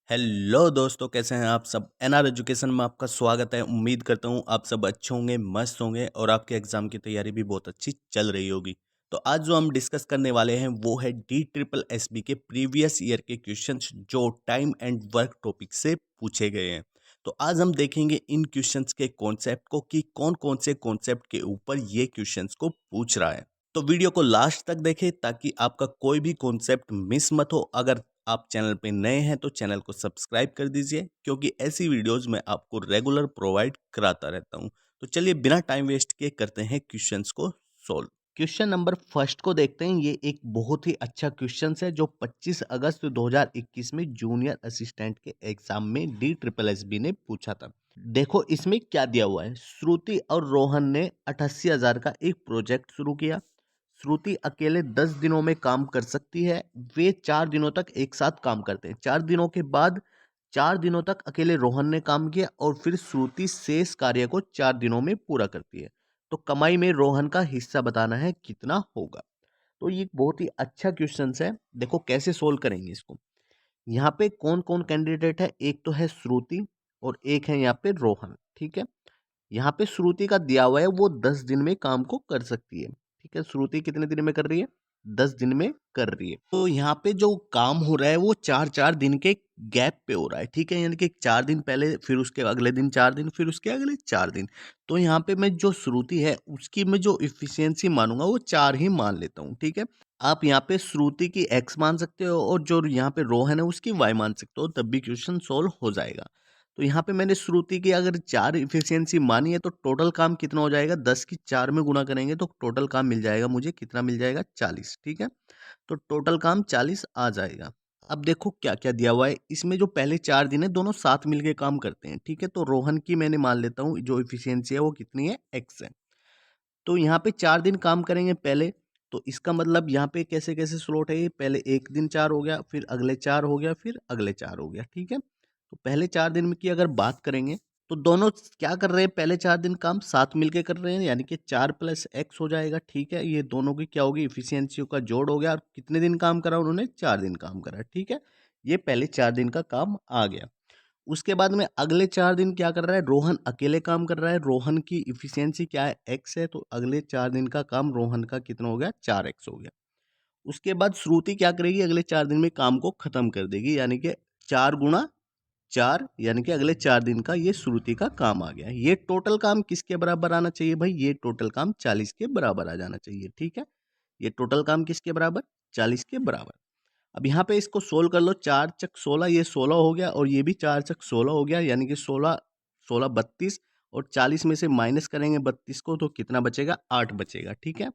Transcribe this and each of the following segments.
Hello दोस्तों, कैसे हैं आप सब। एनआर एजुकेशन में आपका स्वागत है। उम्मीद करता हूँ आप सब अच्छे होंगे, मस्त होंगे और आपके एग्जाम की तैयारी भी बहुत अच्छी चल रही होगी। तो आज जो हम डिस्कस करने वाले हैं वो है डी ट्रिपल एस बी के प्रीवियस ईयर के क्वेश्चंस जो टाइम एंड वर्क टॉपिक से पूछे गए हैं। तो आज हम देखेंगे इन क्वेश्चंस के कॉन्सेप्ट को कि कौन कौन से कॉन्सेप्ट के ऊपर ये क्वेश्चंस को पूछ रहा है। तो वीडियो को लास्ट तक देखें ताकि आपका कोई भी कॉन्सेप्ट मिस मत हो। अगर आप चैनल पे नए हैं तो चैनल को सब्सक्राइब कर दीजिए, क्योंकि ऐसी वीडियोस मैं आपको रेगुलर प्रोवाइड कराता रहता हूं। तो चलिए बिना टाइम वेस्ट किए करते हैं क्वेश्चंस को सॉल्व। क्वेश्चन नंबर फर्स्ट को देखते हैं। ये एक बहुत ही अच्छा क्वेश्चन है जो 25 अगस्त 2021 में जूनियर असिस्टेंट के एग्जाम में डी ट्रिपल एस बी ने पूछा था। देखो इसमें क्या दिया हुआ है। श्रुति और रोहन ने 88,000 का एक प्रोजेक्ट शुरू किया। श्रुति अकेले 10 दिनों में काम कर सकती है। वे 4 दिनों तक एक साथ काम करते हैं। 4 दिनों के बाद 4 दिनों तक अकेले रोहन ने काम किया और फिर श्रुति शेष कार्य को 4 दिनों में पूरा करती है। तो कमाई में रोहन का हिस्सा बताना है कितना होगा। तो ये बहुत ही अच्छा क्वेश्चन है। देखो कैसे सोल्व करेंगे इसको। यहाँ पे कौन कौन कैंडिडेट है। एक तो है श्रुति और एक है यहाँ पे रोहन। ठीक है। यहाँ पे श्रुति का दिया हुआ है वो 10 दिन में काम को कर सकती है। ठीक है। श्रुति कितने दिन में कर रही है। 10 दिन में कर रही है। तो यहाँ पे जो काम हो रहा है वो 4-4 दिन के गैप पे हो रहा है। ठीक है। यानी कि 4 दिन पहले, फिर उसके अगले दिन 4 दिन, फिर उसके अगले 4 दिन। तो यहाँ पे मैं जो श्रुति है उसकी मैं जो इफिशियंसी मानूंगा वो 4 ही मान लेता हूँ। ठीक है। आप यहाँ पे श्रुति की एक्स मान सकते हो और जो यहाँ पे रोहन है उसकी वाई मान सकते हो, तब भी क्वेश्चन सोल्व हो जाएगा। तो यहाँ पे मैंने श्रुति की अगर 4 इफिशियंसी मानी है तो टोटल काम कितना हो जाएगा। 10 की 4 में गुना करेंगे तो टोटल काम मिल जाएगा मुझे। कितना मिल जाएगा। 40। ठीक है। तो टोटल काम 40 आ जाएगा। अब देखो क्या क्या दिया हुआ है इसमें। जो पहले 4 दिन है दोनों साथ मिलके काम करते हैं। ठीक है। तो रोहन की मैंने मान लेता हूँ जो इफिशियंसी है वो कितनी है, एक्स है। तो यहाँ पे 4 दिन काम करेंगे पहले। तो इसका मतलब यहाँ पे कैसे कैसे स्लॉट है। ये पहले एक दिन 4 हो गया, फिर अगले 4 हो गया, फिर अगले 4 हो गया। ठीक है। तो पहले 4 दिन में की अगर बात करेंगे तो दोनों क्या कर रहे हैं, पहले 4 दिन काम साथ मिलके कर रहे हैं, यानी कि 4 + x हो जाएगा। ठीक है। ये दोनों की क्या होगी, इफिशियंसी का जोड़ हो गया। और कितने दिन काम करा उन्होंने, 4 दिन काम करा। ठीक है। ये पहले 4 दिन का काम आ गया। उसके बाद में अगले 4 दिन क्या कर रहा है, रोहन अकेले काम कर रहा है। रोहन की इफिशियंसी क्या है, एक्स है। तो अगले 4 दिन का काम रोहन का कितना हो गया, 4x हो गया। उसके बाद श्रुति क्या करेगी, अगले 4 दिन में काम को खत्म कर देगी, यानी कि 4 × 4, यानी कि अगले 4 दिन का ये श्रुति का काम आ गया। ये टोटल काम किसके बराबर आना चाहिए भाई, ये टोटल काम 40 के बराबर आ जाना चाहिए। ठीक है। ये टोटल काम किसके बराबर, 40 के बराबर। अब यहाँ पे इसको सोल्व कर लो। 4 × 16, ये 16 हो गया और ये भी 4 × 16 हो गया, यानी कि 16 16 32। और 40 में से माइनस करेंगे 32 को तो कितना बचेगा, 8 बचेगा। ठीक है।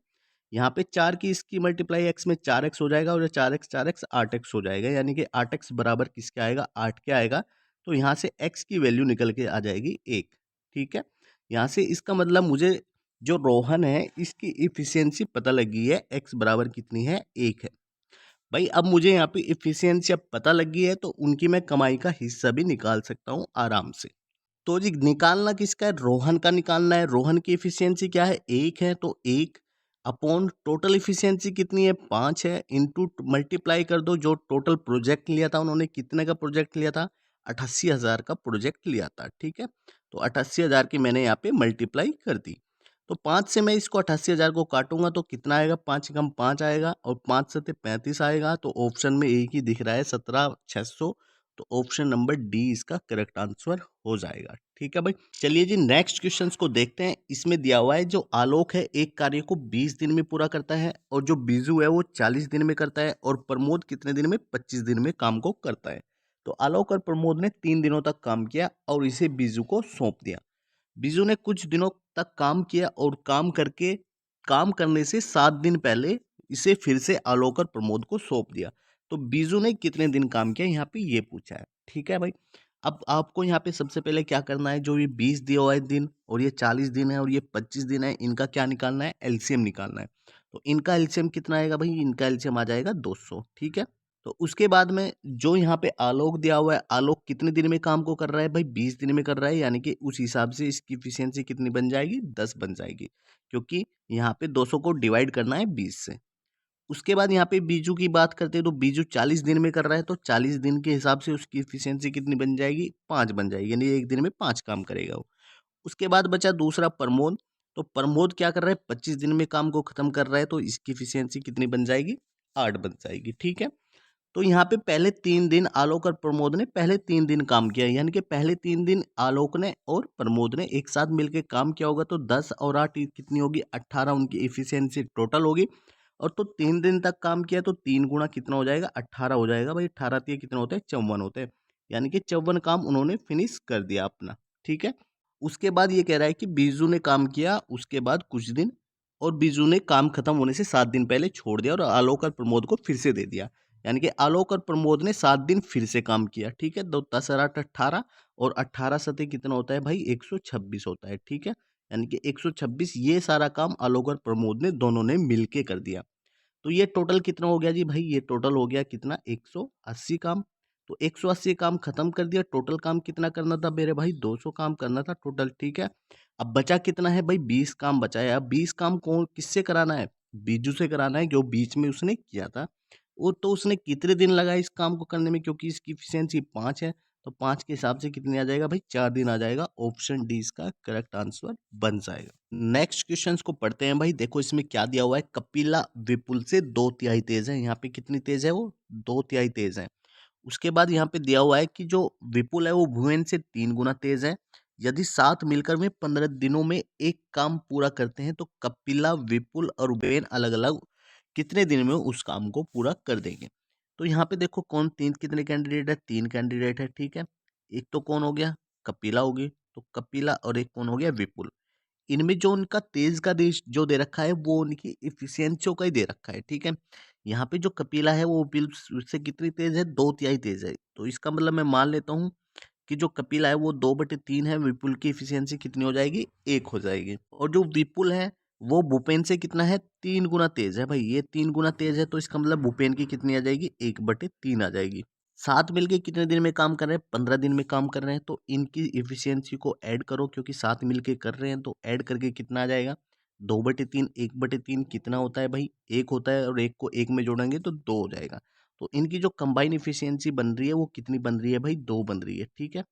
यहाँ पे 4 की इसकी मल्टीप्लाई एक्स में 4x हो जाएगा और 4x 8x हो जाएगा, यानी कि 8x बराबर किसके आएगा, 8 के आएगा। तो यहाँ से x की वैल्यू निकल के आ जाएगी 1। ठीक है। यहाँ से इसका मतलब मुझे जो रोहन है इसकी इफिशियंसी पता लगी है, x बराबर कितनी है, 1 है। भाई अब मुझे यहाँ पे इफिशियंसी अब पता लगी है तो उनकी मैं कमाई का हिस्सा भी निकाल सकता हूँ आराम से। तो जी निकालना किसका है, रोहन का निकालना है। रोहन की इफिशियंसी क्या है, 1 है। तो 1 अपॉन टोटल इफिशियंसी कितनी है, 5 है, इनटू मल्टीप्लाई कर दो जो टोटल प्रोजेक्ट लिया था उन्होंने। कितने का प्रोजेक्ट लिया था, 88,000 का प्रोजेक्ट लिया था। ठीक है। तो 88,000 की मैंने यहाँ पे मल्टीप्लाई कर दी। तो 5 से मैं इसको 88,000 को काटूंगा तो कितना आएगा, 5 कम 5 आएगा और 5 से 35 आएगा। तो ऑप्शन में एक ही दिख रहा है, 17,600। तो ऑप्शन नंबर डी इसका करेक्ट आंसर हो जाएगा। ठीक है भाई। चलिए जी नेक्स्ट क्वेश्चंस को देखते हैं। इसमें दिया हुआ है जो आलोक है एक कार्य को 20 दिन में पूरा करता है और जो बीजू है वो 40 दिन में करता है और प्रमोद कितने दिन में, 25 दिन में काम को करता है। तो आलोक और प्रमोद ने 3 दिनों तक काम किया और इसे बीजू को सौंप दिया। बीजू ने कुछ दिनों तक काम किया और काम करने से 7 दिन पहले इसे फिर से आलोक और प्रमोद को सौंप दिया। तो बीजू ने कितने दिन काम किया, यहाँ पे ये पूछा है। ठीक है भाई। अब आपको यहाँ पे सबसे पहले क्या करना है, जो ये 20 दिया हुआ है दिन और ये 40 दिन है और ये 25 दिन है, इनका क्या निकालना है, एलसीएम निकालना है। तो इनका एलसीएम कितना आएगा भाई, इनका एलसीएम आ जाएगा 200। ठीक है। तो उसके बाद में जो यहाँ पे आलोक दिया हुआ है, आलोक कितने दिन में काम को कर रहा है भाई, 20 दिन में कर रहा है, यानी कि उस हिसाब से इसकी इफिशियंसी कितनी बन जाएगी, 10 बन जाएगी, क्योंकि यहाँ पे 200 को डिवाइड करना है 20 से। उसके बाद यहाँ पे बीजू की बात करते हैं तो बीजू 40 दिन में कर रहा है तो 40 दिन के हिसाब से उसकी एफिशिएंसी कितनी बन जाएगी, 5 बन जाएगी, यानी एक दिन में 5 काम करेगा वो। उसके बाद बचा दूसरा प्रमोद, तो प्रमोद क्या कर रहा है, 25 दिन में काम को खत्म कर रहा है तो इसकी एफिशिएंसी कितनी बन जाएगी, 8 बन जाएगी। ठीक है, तो यहाँ पे पहले 3 दिन आलोक और प्रमोद ने पहले 3 दिन काम किया, यानी कि पहले 3 दिन आलोक ने और प्रमोद ने एक साथ मिलके काम किया होगा, तो 10 और 8 कितनी होगी, 18 उनकी एफिशिएंसी टोटल होगी। और तो 3 दिन तक काम किया तो 3 गुणा कितना हो जाएगा, 18 हो जाएगा भाई। 18 तिया कितने होते हैं, 54 होते हैं, यानी कि 54 काम उन्होंने फिनिश कर दिया अपना। ठीक है, उसके बाद ये कह रहा है कि बीजू ने काम किया उसके बाद कुछ दिन, और बीजू ने काम खत्म होने से 7 दिन पहले छोड़ दिया और आलोक और प्रमोद को फिर से दे दिया, यानी कि आलोक और प्रमोद ने 7 दिन फिर से काम किया। ठीक है, तो 10 और 8 18, और 18 सतह कितना होता है भाई, 126 होता है। ठीक है, यानी कि 126, ये सारा काम आलोक और प्रमोद ने दोनों ने मिलके कर दिया। तो ये टोटल कितना हो गया जी भाई, ये टोटल हो गया कितना, 180 काम। तो 180 काम खत्म कर दिया, टोटल काम कितना करना था मेरे भाई, 200 काम करना था टोटल। ठीक है, अब बचा कितना है भाई, 20 काम बचा है। अब 20 काम कौन किससे कराना है, बीजू से कराना है, जो बीच में उसने किया था। वो तो उसने कितने दिन लगाए इस काम को करने में, क्योंकि इसकी इफिशियंसी 5 है, तो 5 के हिसाब से कितने आ जाएगा भाई, 4 दिन आ जाएगा। ऑप्शन डी इसका करेक्ट आंसर बन जाएगा। नेक्स्ट क्वेश्चंस को पढ़ते हैं भाई। देखो इसमें क्या दिया हुआ है, कपिला विपुल से 2/3 तेज है। यहाँ पे कितनी तेज है वो, 2/3 तेज है। उसके बाद यहाँ पे दिया हुआ है कि जो विपुल है वो भुवन से 3 गुना तेज है। यदि साथ मिलकर वे 15 दिनों में एक काम पूरा करते हैं तो कपिला, विपुल और भुवन अलग अलग कितने दिन में उस काम को पूरा कर देंगे। तो यहाँ पे देखो कौन तीन, कितने कैंडिडेट है, 3 कैंडिडेट है। ठीक है, एक तो कौन हो गया, कपिला होगी, तो कपिला, और एक कौन हो गया, विपुल। इनमें जो उनका तेज का देश जो दे रखा है वो उनकी इफिशियंसियों का ही दे रखा है। ठीक है, यहाँ पे जो कपिला है वो बिल उससे कितनी तेज है, 2/3 तेज है। तो इसका मतलब मैं मान लेता हूँ कि जो कपिला है वो 2/3 है, विपुल की इफिशियंसी कितनी हो जाएगी, 1 हो जाएगी। और जो विपुल है वो भूपेन से कितना है, 3 गुना तेज है भाई। ये 3 गुना तेज है, तो इसका मतलब भूपेन की कितनी आ जाएगी, 1/3 आ जाएगी। साथ मिलके कितने दिन में काम कर रहे हैं, 15 दिन में काम कर रहे हैं। तो इनकी एफिशिएंसी को ऐड करो, क्योंकि साथ मिलके कर रहे हैं, तो ऐड करके कितना आ जाएगा, 2/3, 1/3 कितना होता है भाई, 1 होता है, और 1 को 1 में जोड़ेंगे तो 2 हो जाएगा। तो इनकी जो कंबाइन एफिशिएंसी बन रही है वो कितनी बन रही है भाई, 2 बन रही है। ठीक है,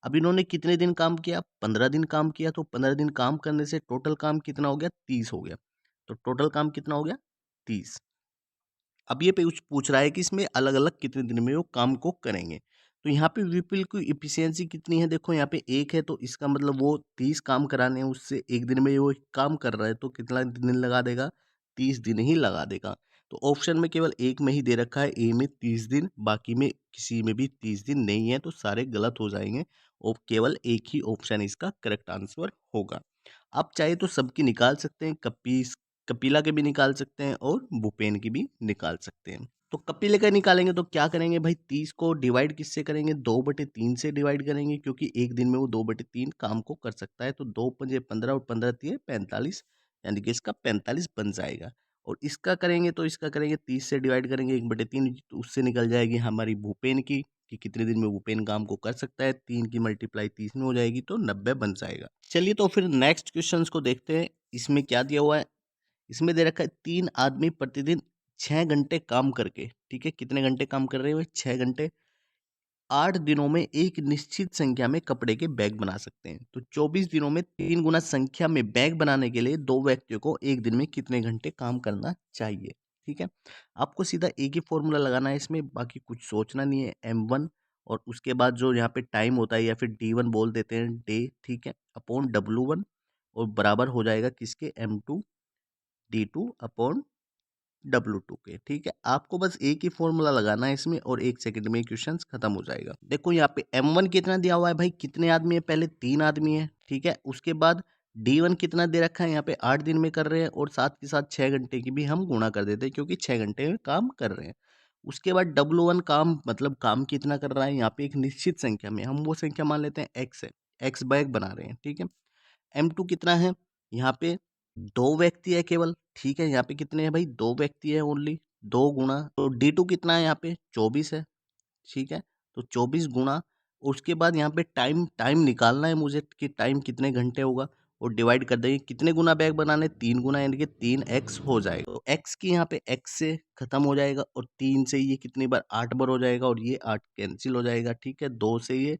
अब इन्होंने कितने दिन काम किया, 15 दिन काम किया, तो 15 दिन काम करने से टोटल काम कितना हो गया, 30 हो गया। तो टोटल काम कितना हो गया, 30। अब ये पूछ पूछ रहा है कि इसमें अलग-अलग कितने दिन में वो काम को करेंगे। तो यहाँ पे विपुल की एफिशिएंसी कितनी है, देखो यहाँ पे 1 है, तो इसका मतलब वो 30 काम कराने हैं उससे, 1 दिन में वो काम कर रहा है, तो कितना दिन लगा देगा, 30 दिन ही लगा देगा। तो ऑप्शन में केवल एक में ही दे रखा है, ए में 30 दिन, बाकी में किसी में भी 30 दिन नहीं है, तो सारे गलत हो जाएँगे और केवल एक ही ऑप्शन इसका करेक्ट आंसर होगा। आप चाहे तो सबकी निकाल सकते हैं, कपिला के भी निकाल सकते हैं और भूपेन की भी निकाल सकते हैं। तो कपिले का निकालेंगे तो क्या करेंगे भाई, 30 को डिवाइड किससे करेंगे, 2/3 से डिवाइड करेंगे, क्योंकि एक दिन में वो 2/3 काम को कर सकता है। तो 2 पंजे 15 और 15 तिये 45, यानी कि इसका 45 बन जाएगा। और इसका करेंगे तो इसका करेंगे 30 से डिवाइड करेंगे 1/3, तो उससे निकल जाएगी हमारी भूपेन की, कि कितने दिन में भूपेन काम को कर सकता है। 3 की मल्टीप्लाई 30 में हो जाएगी, तो 90 बन जाएगा। चलिए तो फिर नेक्स्ट क्वेश्चंस को देखते हैं। इसमें क्या दिया हुआ है, इसमें दे रखा है 3 आदमी प्रतिदिन 6 घंटे काम करके, ठीक है, कितने घंटे काम कर रहे हैं भाई, 6 घंटे, 8 दिनों में एक निश्चित संख्या में कपड़े के बैग बना सकते हैं। तो 24 दिनों में 3 गुना संख्या में बैग बनाने के लिए 2 व्यक्तियों को एक दिन में कितने घंटे काम करना चाहिए। ठीक है, आपको सीधा एक ही फॉर्मूला लगाना है इसमें, बाकी कुछ सोचना नहीं है। M1 और उसके बाद जो यहाँ पे टाइम होता है, या फिर D1 बोल देते हैं, डे, ठीक है, अपॉन W1, और बराबर हो जाएगा किसके, M2 D2 अपॉन W2 के। ठीक है, आपको बस एक ही फॉर्मूला लगाना है इसमें, और 1 सेकंड में क्वेश्चन खत्म हो जाएगा। देखो यहाँ पे M1 कितना दिया हुआ है भाई, कितने आदमी है, पहले 3 आदमी है। ठीक है, उसके बाद D1 कितना दे रखा है, यहाँ पे 8 दिन में कर रहे हैं, और साथ के साथ 6 घंटे की भी हम गुणा कर देते हैं, क्योंकि 6 घंटे में काम कर रहे हैं। उसके बाद W1 काम, मतलब काम कितना कर रहा है, यहाँ पे एक निश्चित संख्या में, हम वो संख्या मान लेते हैं X है, X बैग बना रहे हैं। ठीक है, M2 कितना है, यहाँ पे 2 व्यक्ति है केवल। ठीक है, यहाँ पे कितने हैं भाई, 2 व्यक्ति है ओनली, 2 गुणा, तो D2 कितना है यहाँ पे, 24 है। ठीक है, तो 24 गुणा, उसके बाद यहाँ पे टाइम टाइम निकालना है मुझे कि टाइम कितने घंटे होगा। और डिवाइड कर देंगे, कितने गुना बैग बनाने, 3 गुना, यानी कि 3x हो जाएगा। तो x की यहाँ पे x से खत्म हो जाएगा और 3 से ये कितनी बार 8 बार हो जाएगा और ये 8 कैंसिल हो जाएगा, ठीक है। 2 से ये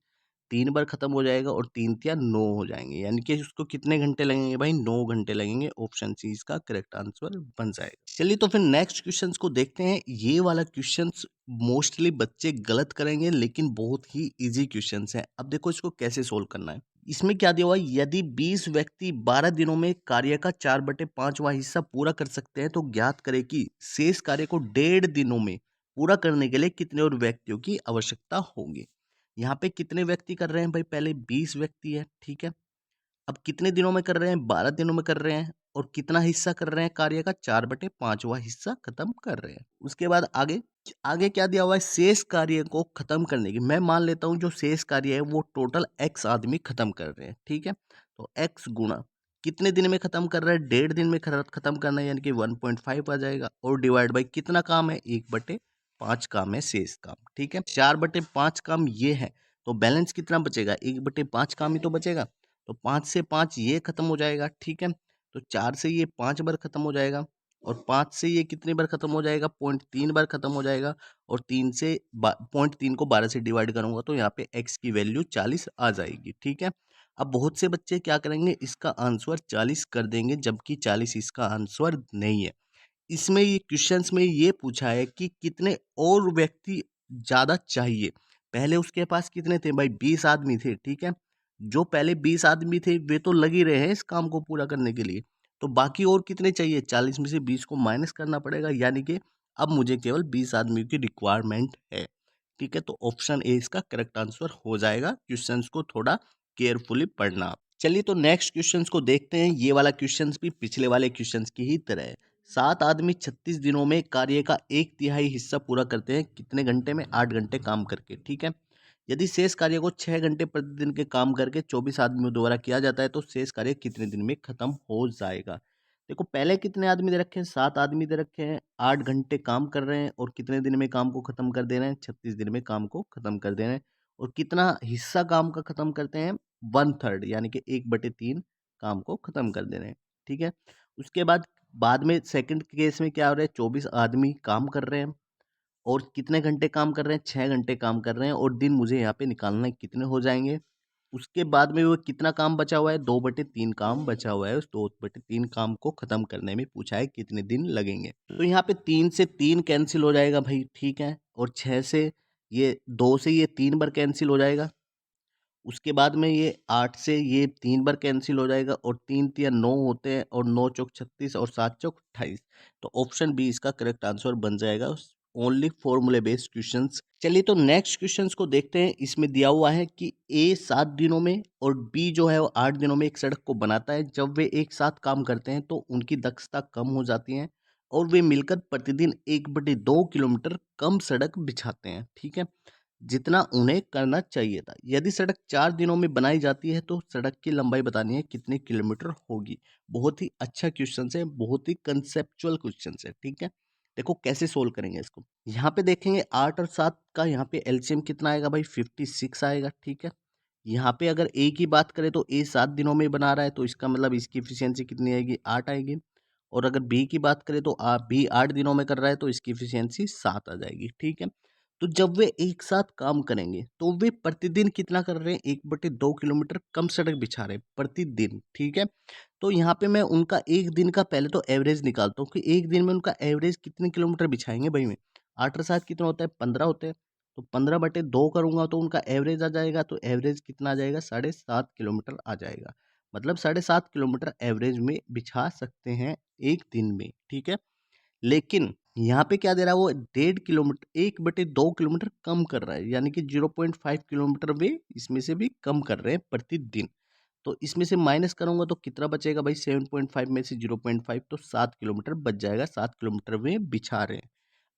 3 बार खत्म हो जाएगा और 3 तिया 9 हो जाएंगे, यानी कि उसको कितने घंटे लगेंगे भाई, 9 घंटे लगेंगे। ऑप्शन सी इसका करेक्ट आंसर बन जाएगा। चलिए तो फिर नेक्स्ट क्वेश्चंस को देखते हैं। ये वाला क्वेश्चंस मोस्टली बच्चे गलत करेंगे, लेकिन बहुत ही इजी क्वेश्चंस है। अब देखो इसको कैसे सोल्व करना है। इसमें क्या दिया हुआ है, यदि 20 व्यक्ति 12 दिनों में कार्य का 4/5वां हिस्सा पूरा कर सकते हैं तो ज्ञात करें कि शेष कार्य को 1.5 दिनों में पूरा करने के लिए कितने और व्यक्तियों की आवश्यकता होगी। यहाँ पे कितने व्यक्ति कर रहे हैं भाई, पहले 20 व्यक्ति है, ठीक है। अब कितने दिनों में कर रहे हैं, 12 दिनों में कर रहे हैं, और कितना हिस्सा कर रहे हैं कार्य का, 4/5वां हिस्सा खत्म कर रहे हैं। उसके बाद आगे आगे क्या दिया हुआ है, शेष कार्य को खत्म करने की, मैं मान लेता हूं जो शेष कार्य है वो टोटल x आदमी खत्म कर रहे हैं, ठीक है। तो x गुना कितने दिन में खत्म कर रहे हैं, 1.5 दिन में खत्म करना है, यानी कि 1.5 आ जाएगा, और डिवाइड बाई कितना काम है, 1/5 काम है शेष काम, ठीक है। 4/5 काम ये है, तो बैलेंस कितना बचेगा, 1/5 काम ही तो बचेगा। तो 5 से 5 ये खत्म हो जाएगा, ठीक है। तो 4 से ये 5 बार खत्म हो जाएगा, और 5 से ये कितनी बार खत्म हो जाएगा, 0.3 बार खत्म हो जाएगा, और 3 से 0.3 को 12 से डिवाइड करूंगा तो यहाँ पे x की वैल्यू 40 आ जाएगी, ठीक है। अब बहुत से बच्चे क्या करेंगे, इसका आंसर 40 कर देंगे, जबकि 40 इसका आंसर नहीं है। इसमें ये क्वेश्चंस में ये पूछा है कि कितने और व्यक्ति ज़्यादा चाहिए। पहले उसके पास कितने थे भाई, 20 आदमी थे, ठीक है। जो पहले 20 आदमी थे वे तो लग ही रहे हैं इस काम को पूरा करने के लिए, तो बाकी और कितने चाहिए, 40 में से 20 को माइनस करना पड़ेगा, यानी कि अब मुझे केवल 20 आदमी की रिक्वायरमेंट है, ठीक है। तो ऑप्शन ए इसका करेक्ट आंसर हो जाएगा। क्वेश्चंस को थोड़ा केयरफुली पढ़ना। चलिए तो नेक्स्ट क्वेश्चंस को देखते हैं। ये वाला क्वेश्चंस भी पिछले वाले क्वेश्चंस की ही तरह है। 7 आदमी 36 दिनों में कार्य का 1/3 हिस्सा पूरा करते हैं, कितने घंटे में, 8 घंटे काम करके, ठीक है। यदि शेष कार्य को 6 घंटे प्रतिदिन के काम करके 24 आदमियों द्वारा किया जाता है तो शेष कार्य कितने दिन में खत्म हो जाएगा। देखो पहले कितने आदमी दे रखे हैं, 7 आदमी दे रखे हैं, 8 घंटे काम कर रहे हैं, और कितने दिन में काम को खत्म कर दे रहे हैं, 36 दिन में काम को खत्म कर दे रहे हैं, और कितना हिस्सा काम का खत्म करते हैं, 1/3, यानी कि 1/3 काम को खत्म कर दे रहे हैं, ठीक है। उसके बाद में सेकंड केस में क्या हो रहा है, 24 आदमी काम कर रहे हैं, और कितने घंटे काम कर रहे हैं, 6 घंटे काम कर रहे हैं, और दिन मुझे यहाँ पे निकालना है कितने हो जाएंगे। उसके बाद में वो कितना काम बचा हुआ है, 2/3 काम बचा हुआ है, उस 2/3 काम को खत्म करने में पूछा है कितने दिन लगेंगे। तो यहाँ पे 3 से 3 कैंसिल हो जाएगा भाई, ठीक है, और 6 से ये 2 से ये 3 बार कैंसिल हो जाएगा। उसके बाद में ये 8 से ये 3 बार कैंसिल हो जाएगा, और 3 तिया 9 होते हैं, और 9 चौक 36 और 7 चौक 28। तो ऑप्शन बी इसका करेक्ट आंसर बन जाएगा। ओनली फॉर्मूले बेस्ड क्वेश्चंस। चलिए तो नेक्स्ट क्वेश्चंस को देखते हैं। इसमें दिया हुआ है कि ए 7 दिनों में और बी जो है वो 8 दिनों में एक सड़क को बनाता है। जब वे एक साथ काम करते हैं तो उनकी दक्षता कम हो जाती है, और वे मिलकर प्रतिदिन 1/2 किलोमीटर कम सड़क बिछाते हैं, ठीक है, जितना उन्हें करना चाहिए था। यदि सड़क 4 दिनों में बनाई जाती है तो सड़क की लंबाई बतानी है कितने किलोमीटर होगी। बहुत ही अच्छा क्वेश्चन है, बहुत ही कंसेप्चुअल क्वेश्चन है, ठीक है। देखो कैसे सोल्व करेंगे इसको। यहाँ पे देखेंगे 8 और 7 का यहाँ पे एलसीएम कितना आएगा भाई, 56 आएगा, ठीक है। यहाँ पे अगर ए की बात करें तो ए 7 दिनों में बना रहा है, तो इसका मतलब इसकी इफिशियंसी कितनी आएगी, 8 आएगी। और अगर बी की बात करें तो बी 8 दिनों में कर रहा है तो इसकी इफिशियंसी 7 आ जाएगी, ठीक है। तो जब वे एक साथ काम करेंगे तो वे प्रतिदिन कितना कर रहे हैं, 1/2 किलोमीटर कम सड़क बिछा रहे हैं प्रतिदिन, ठीक है। तो यहाँ पे मैं उनका एक दिन का पहले तो एवरेज निकालता हूँ कि एक दिन में उनका एवरेज कितने किलोमीटर बिछाएंगे भाई। में 8 और 7 कितना होता है, 15 होते हैं। तो 15/2 करूंगा तो उनका एवरेज आ जाएगा, तो एवरेज कितना आ जाएगा, 7.5 किलोमीटर आ जाएगा। मतलब 7.5 किलोमीटर एवरेज में बिछा सकते हैं एक दिन में, ठीक है। लेकिन यहाँ पे क्या दे रहा है, वो 1.5 किलोमीटर 1/2 किलोमीटर कम कर रहा है, यानी कि 0.5 किलोमीटर वे इसमें से भी कम कर रहे हैं प्रतिदिन। तो इसमें से माइनस करूंगा तो कितना बचेगा भाई, 7.5 में से 0.5 तो 7 किलोमीटर बच जाएगा। 7 किलोमीटर में बिछा रहे हैं।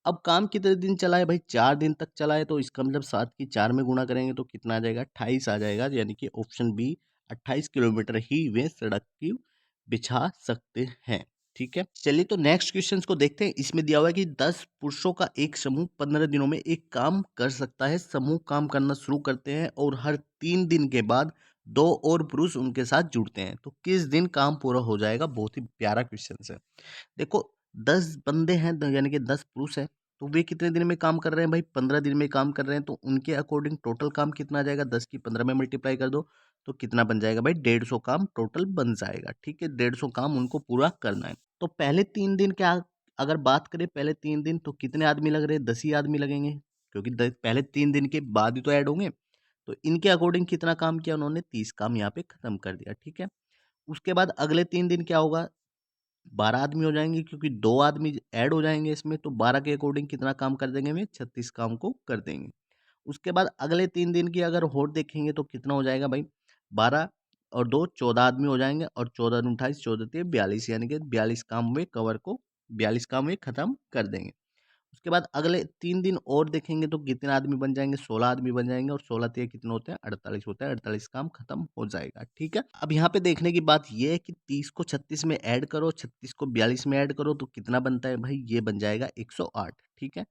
अब काम कितने दिन चला है भाई, 4 दिन तक चला है, तो इसका मतलब 7 की 4 में गुणा करेंगे तो कितना आ जाएगा, 28 आ जाएगा, यानी कि ऑप्शन बी 28 किलोमीटर ही वे सड़क की बिछा सकते हैं, ठीक है। चलिए तो नेक्स्ट क्वेश्चन को देखते हैं। इसमें दिया हुआ है कि 10 पुरुषों का एक समूह 15 दिनों में एक काम कर सकता है। समूह काम करना शुरू करते हैं और हर 3 दिन के बाद 2 और पुरुष उनके साथ जुड़ते हैं, तो किस दिन काम पूरा हो जाएगा? बहुत ही प्यारा क्वेश्चन है। देखो 10 बंदे हैं यानी कि 10 पुरुष हैं, तो वे कितने दिन में काम कर रहे हैं भाई? 15 दिन में काम कर रहे हैं, तो उनके अकॉर्डिंग टोटल काम कितना आ जाएगा? 10 की 15 में मल्टीप्लाई कर दो, तो कितना बन जाएगा भाई? 150 काम टोटल बन जाएगा, ठीक है? 150 काम उनको पूरा करना है। तो पहले 3 दिन क्या, अगर बात करें पहले 3 दिन, तो कितने आदमी लग रहे हैं? 10 ही आदमी लगेंगे, क्योंकि पहले 3 दिन के बाद ही तो ऐड होंगे। तो इनके अकॉर्डिंग कितना काम किया उन्होंने? 30 काम यहाँ पे खत्म कर दिया, ठीक है? उसके बाद अगले 3 दिन क्या होगा? 12 आदमी हो जाएँगे, क्योंकि 2 आदमी ऐड हो जाएँगे इसमें, तो 12 के अकॉर्डिंग कितना काम कर देंगे हमें? 36 काम को कर देंगे। उसके बाद अगले 3 दिन की अगर और देखेंगे तो कितना हो जाएगा भाई? 12 और 2 14 आदमी हो जाएँगे, और 14 दूनी 28, 14 तिया 42, यानी कि 42 काम में कवर को 42 काम में खत्म कर देंगे। उसके बाद अगले 3 दिन और देखेंगे तो कितने आदमी बन जाएँगे? 16 आदमी बन जाएँगे, और 16 तिया कितने होते हैं? 48 होता है, 48 काम खत्म हो जाएगा, ठीक है? अब यहाँ पे देखने की बात ये है कि 30 को 36 में ऐड करो, 36 को 42 में ऐड करो, तो कितना बनता है भाई? ये बन जाएगा 108, ठीक है?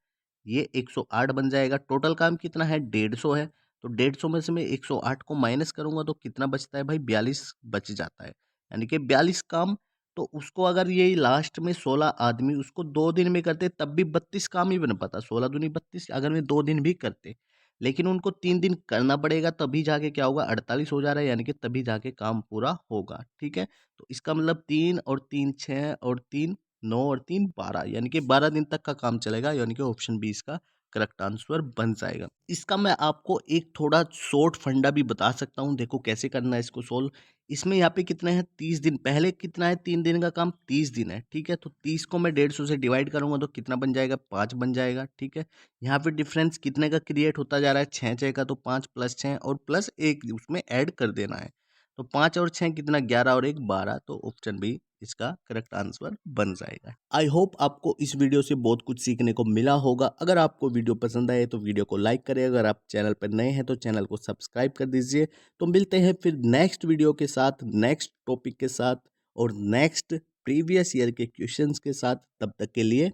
ये 108 बन जाएगा। टोटल काम कितना है? 150 है, तो 150 में से मैं 108 को माइनस करूँगा तो कितना बचता है भाई? 42 बच जाता है। यानी कि 42 काम, तो उसको अगर ये लास्ट में 16 आदमी उसको 2 दिन में करते तब भी 32 काम ही बन पाता। 16 दूनी 32, अगर मैं 2 दिन भी करते, लेकिन उनको 3 दिन करना पड़ेगा, तभी जाके क्या होगा? 48 हो जा रहा है, यानी कि तभी जाके काम पूरा होगा, ठीक है? तो इसका मतलब 3 और 3 6 और 3 9 और 3 12, यानी कि 12 दिन तक का काम चलेगा, यानी कि ऑप्शन बी इसका करेक्ट आंसर बन जाएगा। इसका मैं आपको एक थोड़ा शॉर्ट फंडा भी बता सकता हूँ, देखो कैसे करना है इसको सोल्व। इसमें यहाँ पे कितने हैं? 30 दिन। पहले कितना है? 3 दिन का काम 30 दिन है, ठीक है? तो 30 को मैं 150 से डिवाइड करूँगा तो कितना बन जाएगा? 5 बन जाएगा, ठीक है? यहाँ पे डिफरेंस कितने का क्रिएट होता जा रहा है? 6 का, तो 5 प्लस 6 और प्लस 1 उसमें ऐड कर देना है। तो 5 और 6 कितना? 11 और 1 12, तो ऑप्शन बी इसका करेक्ट आंसर बन जाएगा। आई होप आपको इस वीडियो से बहुत कुछ सीखने को मिला होगा। अगर आपको वीडियो पसंद आए तो वीडियो को लाइक करें, अगर आप चैनल पर नए हैं तो चैनल को सब्सक्राइब कर दीजिए। तो मिलते हैं फिर नेक्स्ट वीडियो के साथ, नेक्स्ट टॉपिक के साथ, और नेक्स्ट प्रीवियस ईयर के क्वेश्चंस के साथ। तब तक के लिए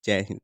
जय हिंद।